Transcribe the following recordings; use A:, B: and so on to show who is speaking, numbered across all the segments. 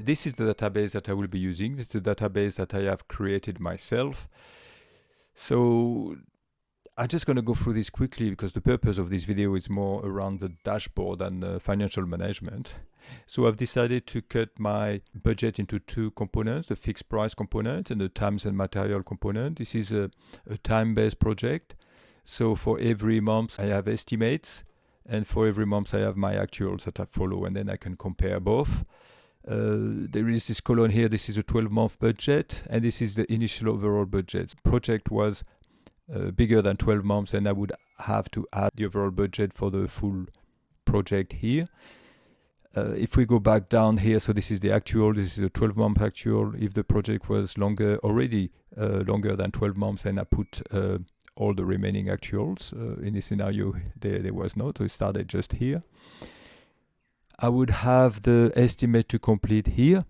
A: This is the database that I will be using. This is the database that I have created myself. So I'm just going to go through this quickly because the purpose of this video is more around the dashboard and financial management. So I've decided to cut my budget into two components, the fixed price component and the times and material component. This is a time-based project. So for every month I have estimates, and for every month I have my actuals that I follow, and then I can compare both. There is this column here, this is a 12-month budget, and this is the initial overall budget. The project was bigger than 12 months, and I would have to add the overall budget for the full project here. If we go back down here, so this is the actual, this is a 12-month actual. If the project was longer than 12 months, then I put all the remaining actuals. In this scenario, there was not, so it started just here. I would have the estimate to complete here.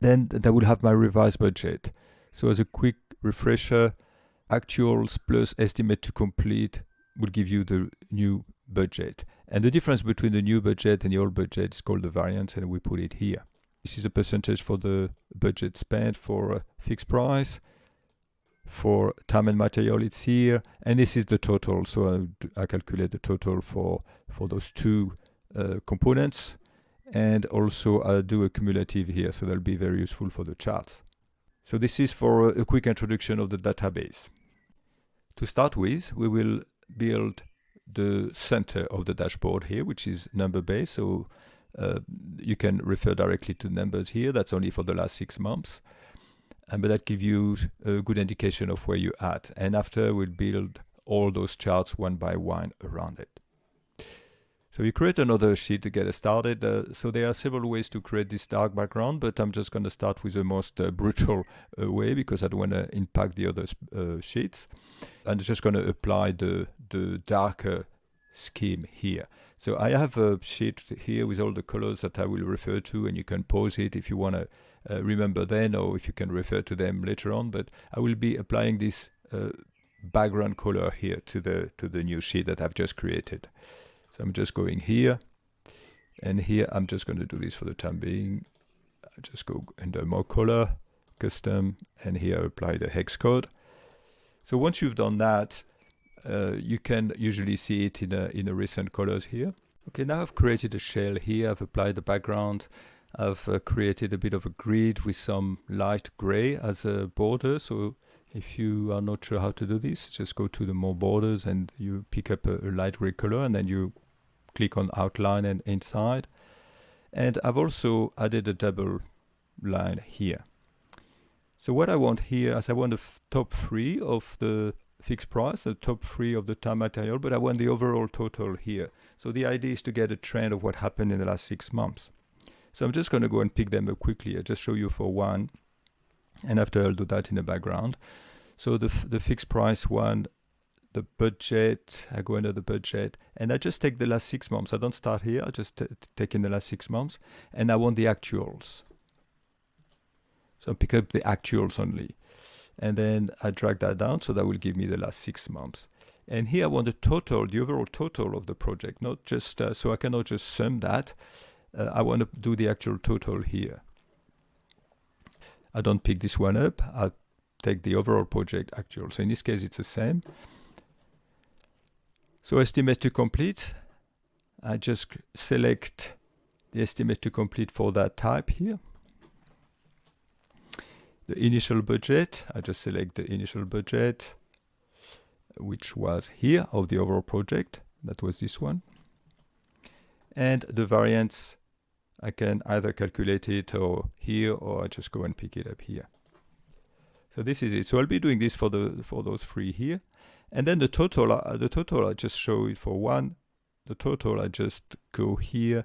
A: Then I would have my revised budget. So as a quick refresher, actuals plus estimate to complete will give you the new budget. And the difference between the new budget and the old budget is called the variance, and we put it here. This is a percentage for the budget spent for a fixed price. For time and material, it's here. And this is the total. So I calculate the total for those two components, and also I'll do a cumulative here, so that'll be very useful for the charts. So this is for a quick introduction of the database. To start with, we will build the center of the dashboard here, which is number based, so you can refer directly to numbers here. That's only for the last 6 months, but that gives you a good indication of where you're at. And after, we'll build all those charts one by one around it. So you create another sheet to get us started. So there are several ways to create this dark background, but I'm just going to start with the most brutal way because I don't want to impact the other sheets. I'm just going to apply the darker scheme here. So I have a sheet here with all the colors that I will refer to, and you can pause it if you want to remember then, or if you can refer to them later on. But I will be applying this background color here to the new sheet that I've just created. So I'm just going here, and here I'm just going to do this for the time being. I just go under more color, custom, and here apply the hex code. So once you've done that, you can usually see it in a recent colors here. Okay, now I've created a shell here. I've applied the background. I've created a bit of a grid with some light gray as a border. So if you are not sure how to do this, just go to the more borders and you pick up a light gray color, and then you click on outline and inside. And I've also added a double line here. So what I want here is I want the top 3 of the fixed price, the top 3 of the time material, but I want the overall total here. So the idea is to get a trend of what happened in the last 6 months. So I'm just going to go and pick them up quickly. I'll just show you for one, and after I'll do that in the background. So the fixed price one, the budget, I go under the budget, and I just take the last 6 months. I don't start here, I just take in the last 6 months, and I want the actuals. So I pick up the actuals only. And then I drag that down, so that will give me the last 6 months. And here I want the total, the overall total of the project, not just, so I cannot just sum that. I want to do the actual total here. I don't pick this one up, I take the overall project actual. So in this case, it's the same. So estimate to complete, I just select the estimate to complete for that type here. The initial budget, I just select the initial budget, which was here of the overall project. That was this one. And the variance, I can either calculate it or here, or I just go and pick it up here. So this is it. So I'll be doing this for those 3 here. And then the total I just show it for one total, I just go here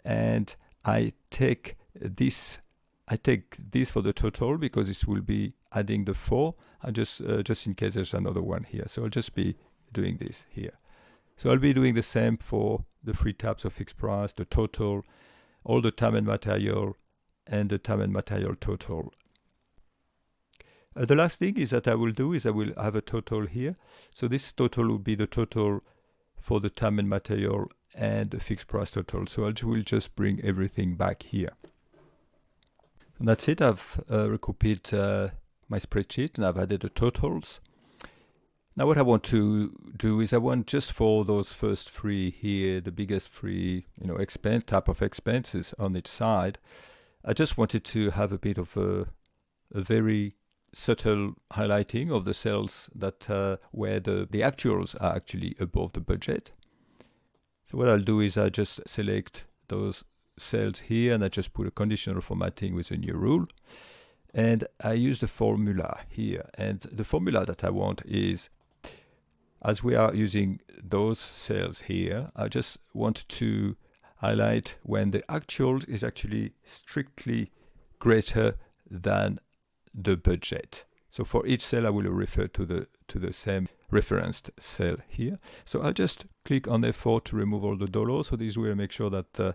A: and I take this for the total because this will be adding the 4. I just in case there's another one here. So I'll just be doing this here. So I'll be doing the same for the 3 types of fixed price, the total, all the time and material, and the time and material total. The last thing is that I will do is I will have a total here. So this total will be the total for the time and material and the fixed price total. So I will just bring everything back here. And that's it. I've recopied my spreadsheet and I've added the totals. Now what I want to do is I want just for those first 3 here, the biggest 3, type of expenses on each side, I just wanted to have a bit of a very subtle highlighting of the cells that where the actuals are actually above the budget. So what I'll do is I just select those cells here and I just put a conditional formatting with a new rule. And I use the formula here. And the formula that I want is, as we are using those cells here, I just want to highlight when the actual is actually strictly greater than the budget. So for each cell, I will refer to the same referenced cell here. So I'll just click on F4 to remove all the dollars. So this will make sure that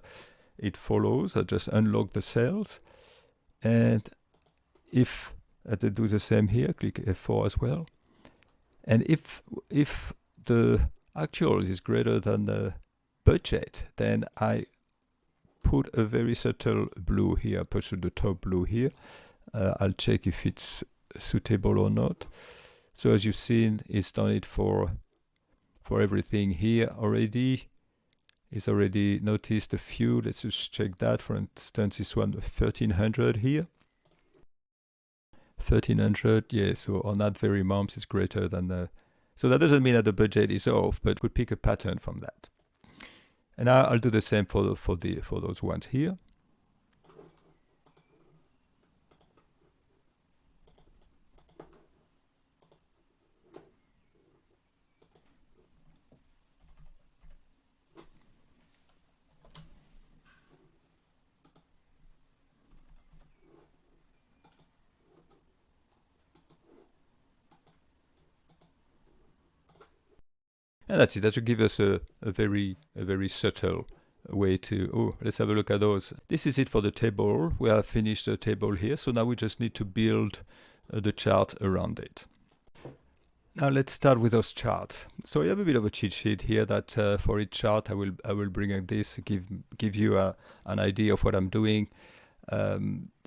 A: it follows. I just unlock the cells. And if I do the same here, click F4 as well. And if the actual is greater than the budget, then I put a very subtle blue here, push to the top blue here. I'll check if it's suitable or not. So as you've seen, it's done it for everything here already. It's already noticed a few. Let's just check that. For instance, this one, 1300 here. 1300, yeah, so on that very month is greater than the... So that doesn't mean that the budget is off, but we'll pick a pattern from that. And I'll do the same for those ones here. And that's it. That should give us a very subtle way to, let's have a look at those. This is it for the table. We have finished the table here. So now we just need to build the chart around it. Now let's start with those charts. So I have a bit of a cheat sheet here that for each chart I will bring up this, give you an idea of what I'm doing.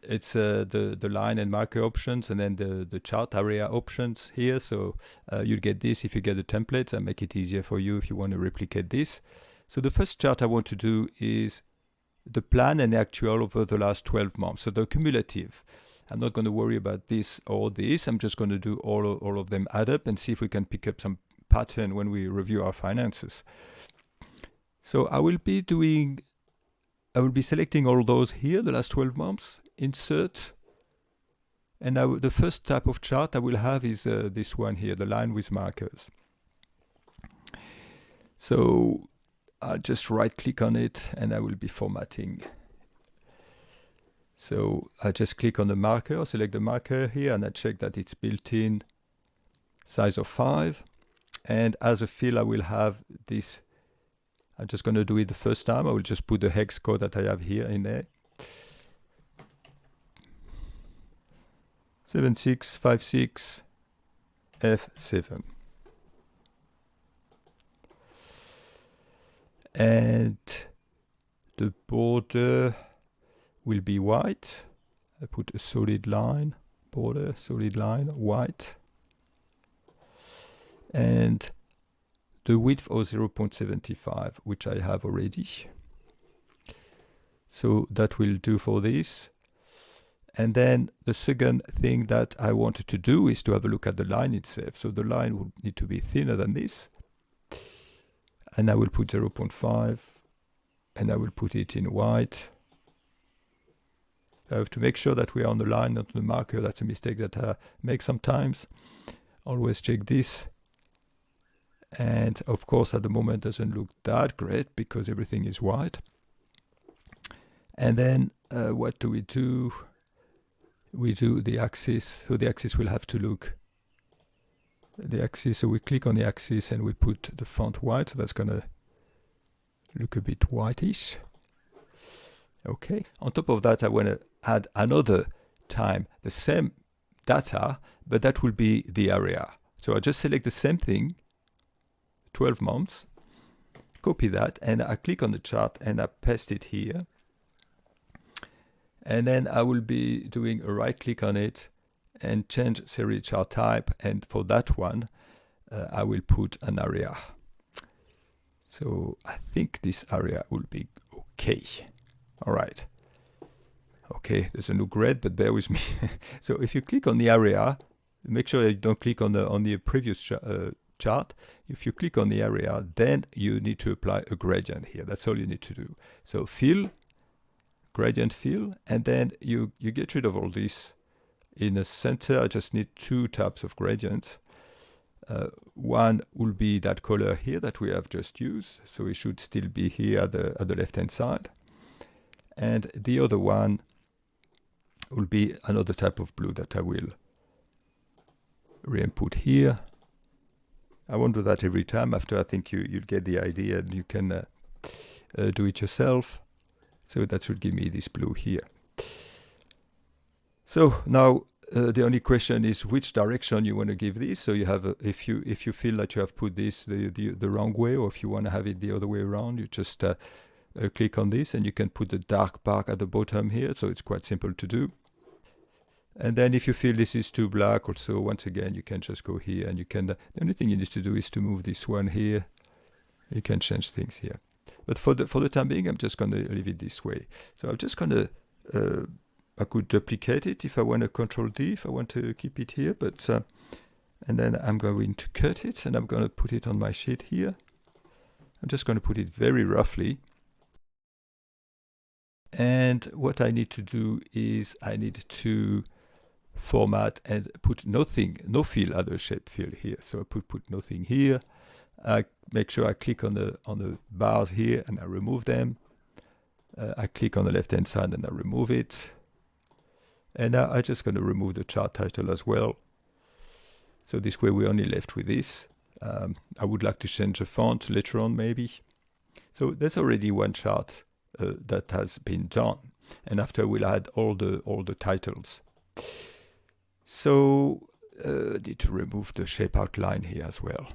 A: It's the line and marker options and then the chart area options here. So you'll get this if you get the templates and make it easier for you if you want to replicate this. So the first chart I want to do is the plan and actual over the last 12 months. So the cumulative. I'm not going to worry about this or this. I'm just going to do all of them add up and see if we can pick up some pattern when we review our finances. So I will be selecting all those here, the last 12 months, insert. And the first type of chart I will have is this one here, the line with markers. So I'll just right click on it and I will be formatting. So I just click on the marker, select the marker here, and I check that it's built in size of 5. And as a fill, I will have this. I'm just going to do it the first time. I will just put the hex code that I have here in there. 7656F7. And the border will be white. I put a solid line, border, solid line, white. And the width of 0.75, which I have already. So that will do for this. And then the second thing that I wanted to do is to have a look at the line itself. So the line would need to be thinner than this. And I will put 0.5 and I will put it in white. I have to make sure that we are on the line, not on the marker. That's a mistake that I make sometimes. Always check this. And of course, at the moment, doesn't look that great because everything is white. And then what do? We do the axis. So the axis will have to look the axis. So we click on the axis and we put the font white. So that's going to look a bit whitish. Okay. On top of that, I want to add another time the same data, but that will be the area. So I just select the same thing, 12 months, copy that, and I click on the chart and I paste it here. And then I will be doing a right click on it and change series chart type. And for that one, I will put an area. So I think this area will be okay. All right. Okay, doesn't look red, but bear with me. So if you click on the area, make sure you don't click on the previous chart. If you click on the area, then you need to apply a gradient here. That's all you need to do. So fill, gradient fill, and then you get rid of all this. In the center, I just need two types of gradient. One will be that color here that we have just used. So it should still be here at the left-hand side. And the other one will be another type of blue that I will re-input here. I won't do that every time. After, I think you'll get the idea and you can do it yourself. So that should give me this blue here. So now the only question is which direction you want to give this. So you have, if you feel that you have put this the wrong way, or if you want to have it the other way around, you just click on this and you can put the dark bar at the bottom here. So it's quite simple to do. And then if you feel this is too black, also once again, you can just go here and you can, the only thing you need to do is to move this one here. You can change things here. But for the time being, I'm just going to leave it this way. So I'm just going to, I could duplicate it if I want to Control D, if I want to keep it here. But and then I'm going to cut it and I'm going to put it on my sheet here. I'm just going to put it very roughly. And what I need to do is I need to format and put nothing, no fill at the shape fill here. So I put nothing here. I make sure I click on the bars here and I remove them. I click on the left hand side and I remove it. And now I'm just going to remove the chart title as well. So this way we're only left with this. I would like to change the font later on maybe. So there's already one chart that has been done. And after we'll add all the titles. So I need to remove the shape outline here as well.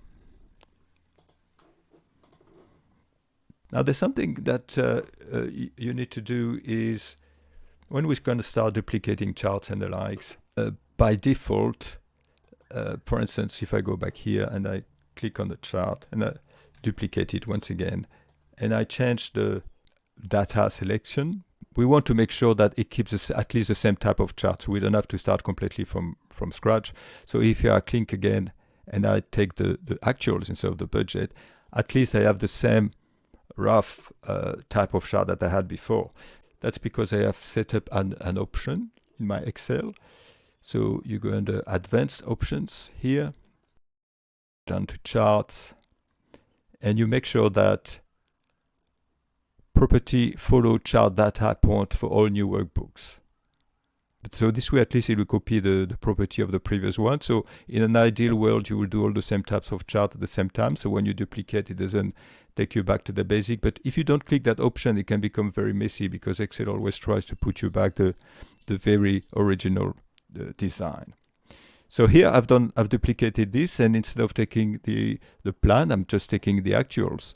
A: Now there's something that you need to do is when we're going to start duplicating charts and the likes, by default, for instance, if I go back here and I click on the chart and I duplicate it once again, and I change the data selection, we want to make sure that it keeps at least the same type of chart. So we don't have to start completely from scratch. So if I click again and I take the actuals instead of the budget, at least I have the same rough type of chart that I had before. That's because I have set up an option in my Excel. So you go under Advanced Options here, down to Charts, and you make sure that Property follow chart data point for all new workbooks. So this way at least it will copy the property of the previous one. So in an ideal world you will do all the same types of chart at the same time. So when you duplicate it doesn't take you back to the basic. But if you don't click that option it can become very messy because Excel always tries to put you back the very original design. So here I've duplicated this, and instead of taking the plan, I'm just taking the actuals.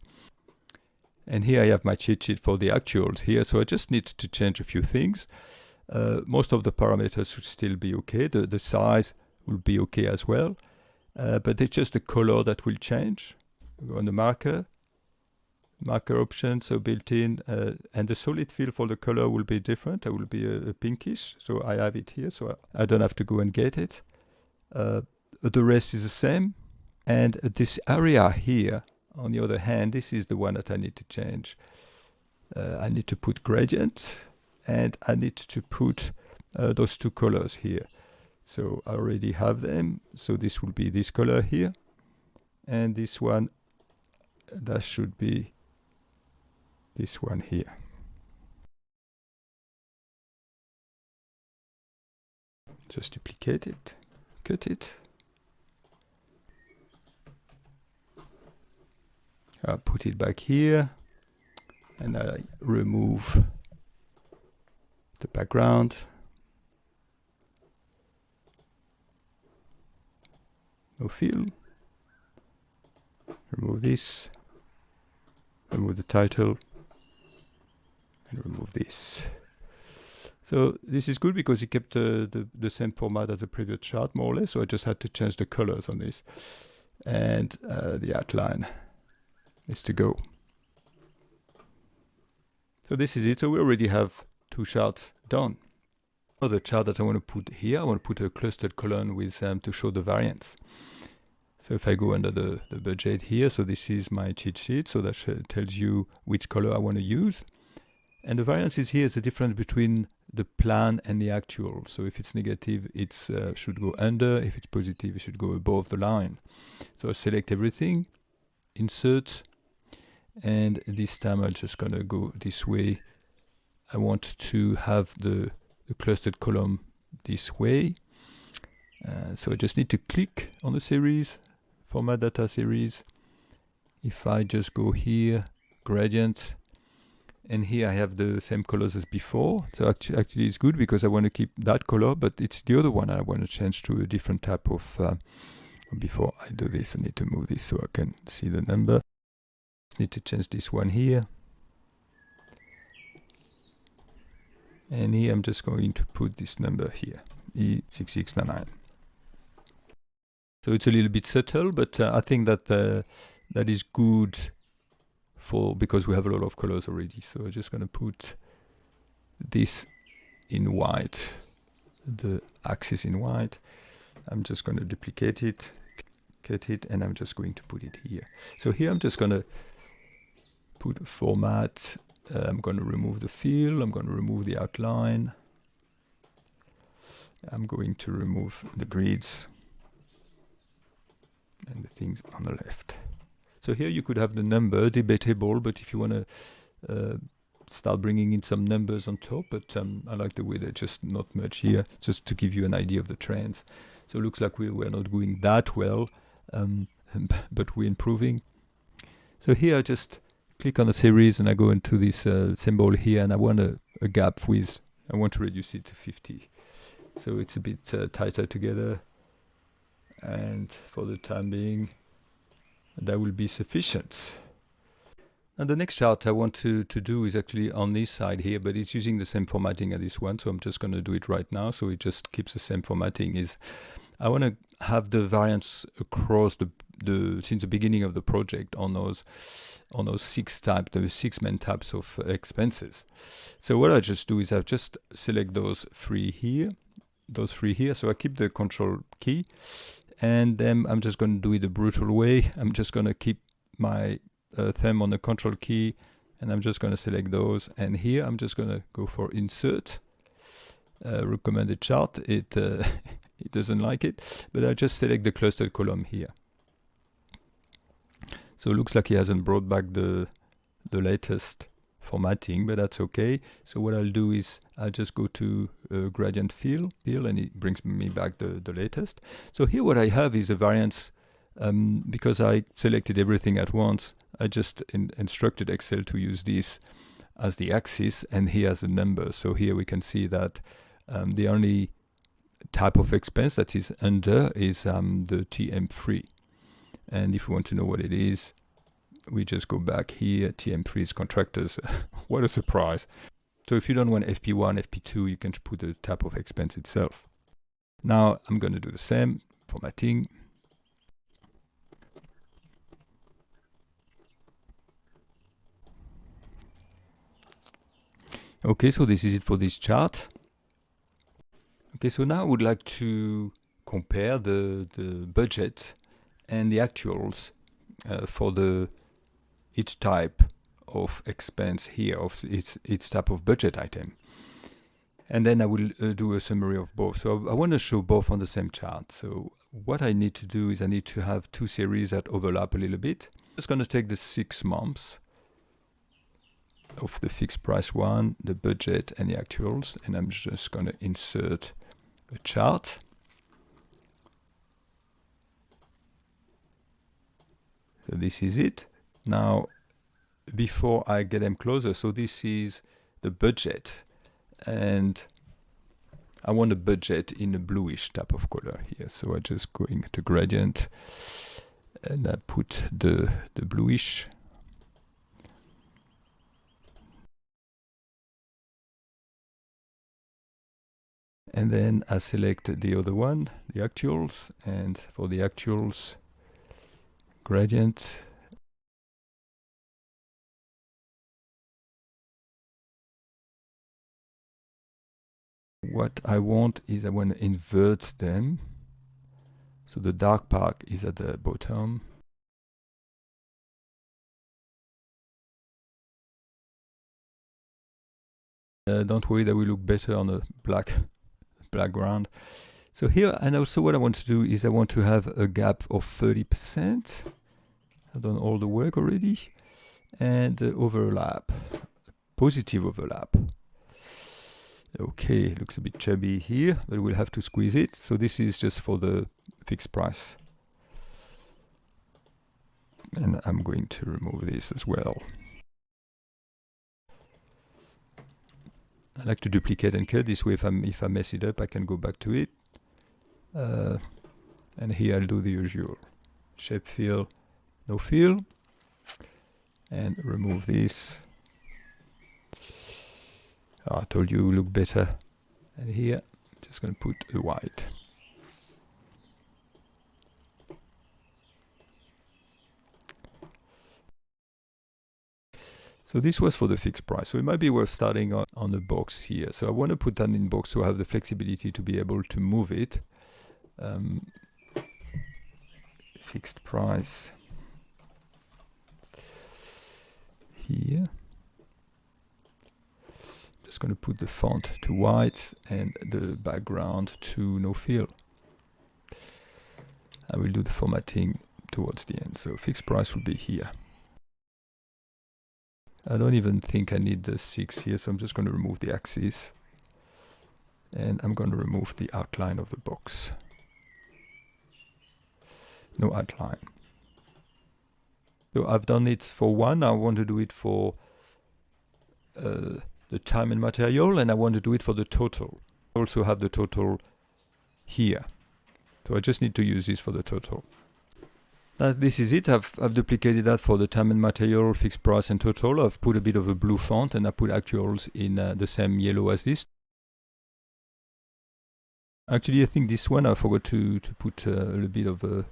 A: And here I have my cheat sheet for the actuals here. So I just need to change a few things. Most of the parameters should still be okay. The size will be okay as well. But it's just the color that will change. Go on the marker option, so built in. And the solid fill for the color will be different. It will be a pinkish. So I have it here, so I don't have to go and get it. The rest is the same. And this area here, on the other hand, this is the one that I need to change. I need to put gradient, and I need to put those two colors here. So I already have them. So this will be this color here. and this one, that should be this one here. Just duplicate it, cut it. I put it back here, and I remove the background. No fill. Remove this. Remove the title. And remove this. So this is good because it kept the same format as the previous chart, more or less. So I just had to change the colors on this. And the outline is to go. So this is it. So we already have 2 charts done. Another chart that I want to put here, I want to put a clustered column with to show the variance. So if I go under the budget here, so this is my cheat sheet, so that tells you which color I want to use. And the variance is here is the difference between the plan and the actual. So if it's negative, it should go under. If it's positive, it should go above the line. So I select everything, insert, and this time I'm just going to go this way. I want to have the clustered column this way. So I just need to click on the series, format data series. If I just go here, gradient, and here I have the same colors as before. So actually it's good because I want to keep that color, but it's the other one I want to change to a different type of, before I do this, I need to move this so I can see the number. Need to change this one here. And here I'm just going to put this number here, 𝗔𝙤𝙪𝙧𝙨. So it's a little bit subtle, but I think that that is good because we have a lot of colors already. So I'm just going to put this in white, the axis in white. I'm just going to duplicate it, cut it, and I'm just going to put it here. So here I'm just going to put a format. I'm going to remove the fill. I'm going to remove the outline. I'm going to remove the grids and the things on the left. So here you could have the number, debatable, but if you want to start bringing in some numbers on top, but I like the way they're just not much here, just to give you an idea of the trends. So it looks like we're not going that well, but we're improving. So here I just click on the series and I go into this symbol here, and I want a gap width. I want to reduce it to 50. So it's a bit tighter together. And for the time being, that will be sufficient. And the next chart I want to do is actually on this side here, but it's using the same formatting as this one. So I'm just going to do it right now. So it just keeps the same formatting. I want to have the variance across since the beginning of the project on those 6 types, the 6 main types of expenses. So what I just do is I just select those 3 here. So I keep the control key, and then I'm just going to do it the brutal way. I'm just going to keep my thumb on the control key, and I'm just going to select those. And here I'm just going to go for insert, recommended chart. It doesn't like it, but I just select the clustered column here. So it looks like he hasn't brought back the latest formatting, but that's okay. So what I'll do is I'll just go to gradient fill, and it brings me back the latest. So here what I have is a variance. Because I selected everything at once, I just instructed Excel to use this as the axis, and here as a number. So here we can see that the only type of expense that is under is the TM3. And if we want to know what it is, we just go back here. TM3 is contractors. What a surprise. So if you don't want FP1, FP2, you can put the type of expense itself. Now I'm going to do the same, formatting. Okay, so this is it for this chart. Okay, so now I would like to compare the budget and the actuals for each type of expense here, of each type of budget item. And then I will do a summary of both. So I want to show both on the same chart. So what I need to do is I need to have two series that overlap a little bit. I'm just going to take the 6 months of the fixed price one, the budget and the actuals, and I'm just going to insert a chart. So this is it. Now, before I get them closer, so this is the budget, and I want a budget in a bluish type of color here. So I just go into gradient and I put the bluish. And then I select the other one, the actuals, and for the actuals, gradient. What I want is I want to invert them. So the dark part is at the bottom. Don't worry, that will look better on a black background. So here, and also what I want to do is I want to have a gap of 30%. I've done all the work already. And overlap, positive overlap. Okay, looks a bit chubby here, but we'll have to squeeze it. So this is just for the fixed price. And I'm going to remove this as well. I like to duplicate and cut. This way, if I mess it up, I can go back to it. And here I'll do the usual. Shape fill, no fill. And remove this. I told you it would look better. And here, I'm just going to put a white. So this was for the fixed price. So it might be worth starting on the box here. So I want to put that in box so I have the flexibility to be able to move it. Fixed price here. Just going to put the font to white and the background to no fill. I will do the formatting towards the end. So fixed price will be here. I don't even think I need the 6 here, so I'm just going to remove the axis. And I'm going to remove the outline of the box. No outline. So I've done it for one. I want to do it for the time and material, and I want to do it for the total. I also have the total here. So I just need to use this for the total. This is it. I've duplicated that for the time and material, fixed price and total. I've put a bit of a blue font and I put actuals in the same yellow as this. Actually, I think this one I forgot to put a little bit of a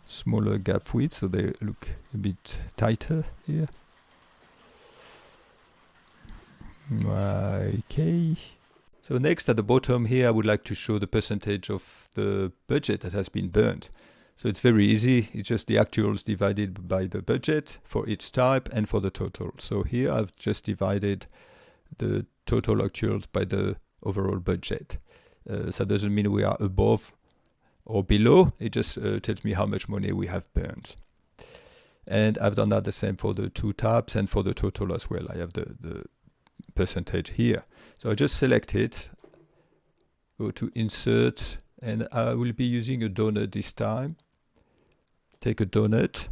A: smaller gap width, so they look a bit tighter here. Okay. So next at the bottom here, I would like to show the percentage of the budget that has been burned. So it's very easy. It's just the actuals divided by the budget for each type and for the total. So here I've just divided the total actuals by the overall budget. So that doesn't mean we are above or below. It just tells me how much money we have burned. And I've done that the same for the 2 types and for the total as well. I have the percentage here. So I just select it, go to insert, and I will be using a donut this time. Take a donut.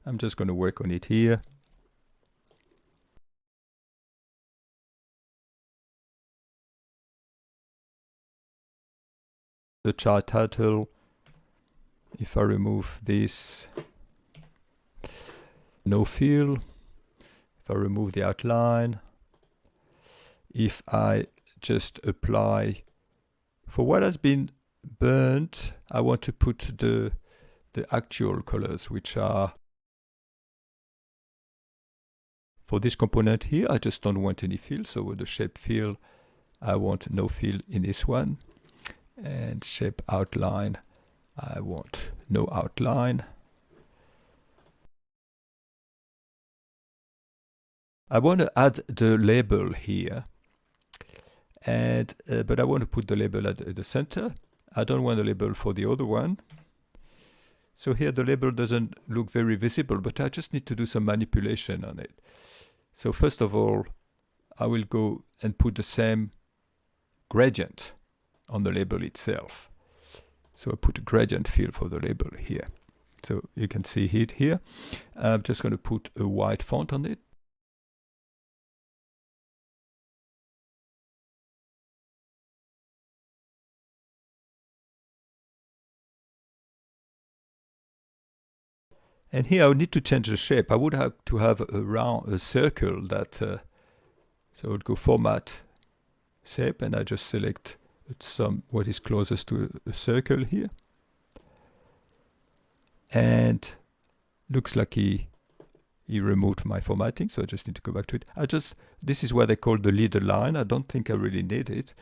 A: I'm just going to work on it here. The chart title, if I remove this, no fill. If I remove the outline, if I just apply, for what has been burnt, I want to put the actual colors, which are, for this component here, I just don't want any fill. So with the shape fill, I want no fill in this one. And shape outline, I want no outline. I want to add the label here. And but I want to put the label at the center. I don't want a label for the other one. So here the label doesn't look very visible, but I just need to do some manipulation on it. So first of all, I will go and put the same gradient on the label itself. So I put a gradient fill for the label here. So you can see it here. I'm just going to put a white font on it. And here I would need to change the shape. I would have to have a circle that, so I would go Format, Shape, and I just select what is closest to a circle here. And looks like he removed my formatting, so I just need to go back to it. This is what they call the leader line. I don't think I really need it,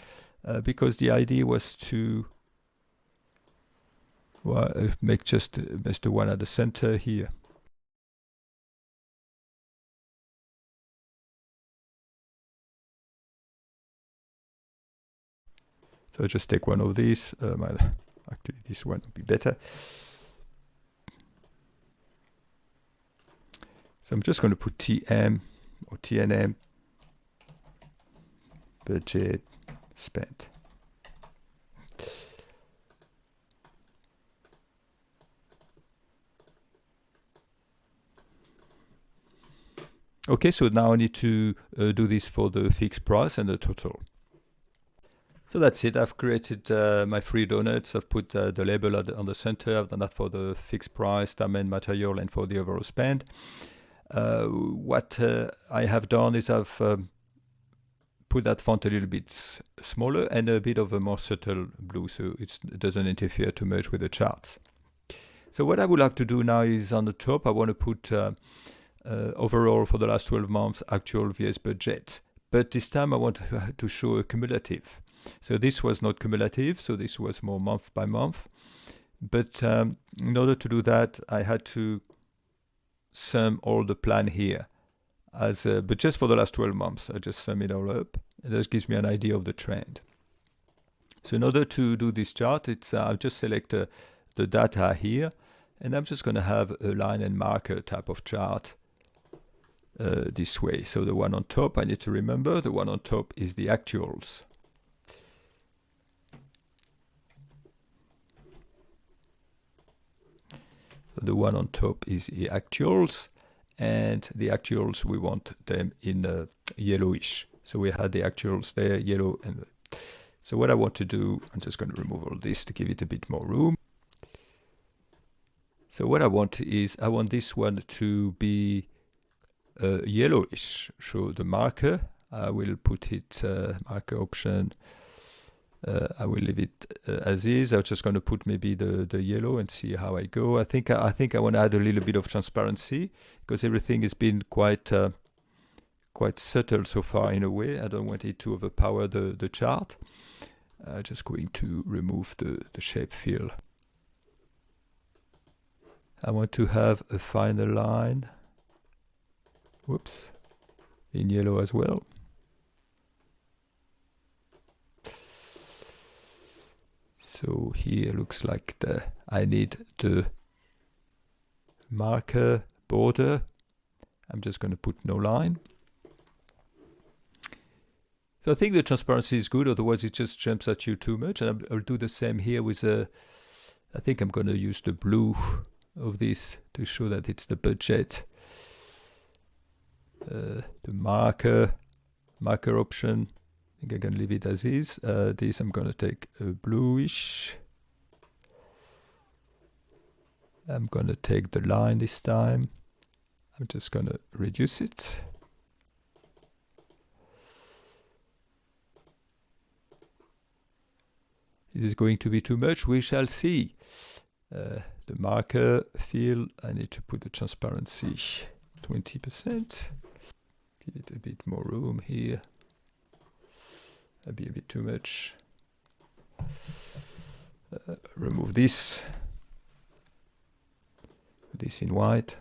A: because the idea was to make just the one at the center here. So I just take one of these. Actually, this one would be better. So I'm just going to put TM or TNM budget spent. Okay, so now I need to do this for the fixed price and the total. So that's it. I've created my 3 donuts. I've put the label on the center. I've done that for the fixed price, time and material, and for the overall spend. What I have done is I've put that font a little bit smaller and a bit of a more subtle blue, so it doesn't interfere too much with the charts. So what I would like to do now is on the top, I want to put overall for the last 12 months actual VS budget. But this time I want to show a cumulative. So this was not cumulative, so this was more month by month. But in order to do that, I had to sum all the plan here. But just for the last 12 months, I just sum it all up. And this gives me an idea of the trend. So in order to do this chart, I'll just select the data here, and I'm just going to have a line and marker type of chart this way. So the one on top, I need to remember, the one on top is the actuals. So the one on top is the actuals, and the actuals, we want them in yellowish. So we had the actuals there, yellow. And so what I want to do, I'm just going to remove all this to give it a bit more room. So what I want is, I want this one to be yellowish. So the marker, I will put it marker option. I will leave it as is. I'm just going to put maybe the yellow and see how I go. I think I want to add a little bit of transparency, because everything has been quite subtle so far in a way. I don't want it to overpower the chart. Just going to remove the shape fill. I want to have a final line. Whoops. In yellow as well. So here looks like I need the marker border. I'm just going to put no line. So I think the transparency is good, otherwise it just jumps at you too much. And I'll do the same here with I think I'm going to use the blue of this to show that it's the budget. The marker option. I think I can leave it as is. This I'm going to take a bluish. I'm going to take the line this time. I'm just going to reduce it. Is this going to be too much? We shall see. The marker fill, I need to put the transparency 20%. Give it a bit more room here. That'd be a bit too much. Remove this. Put this in white.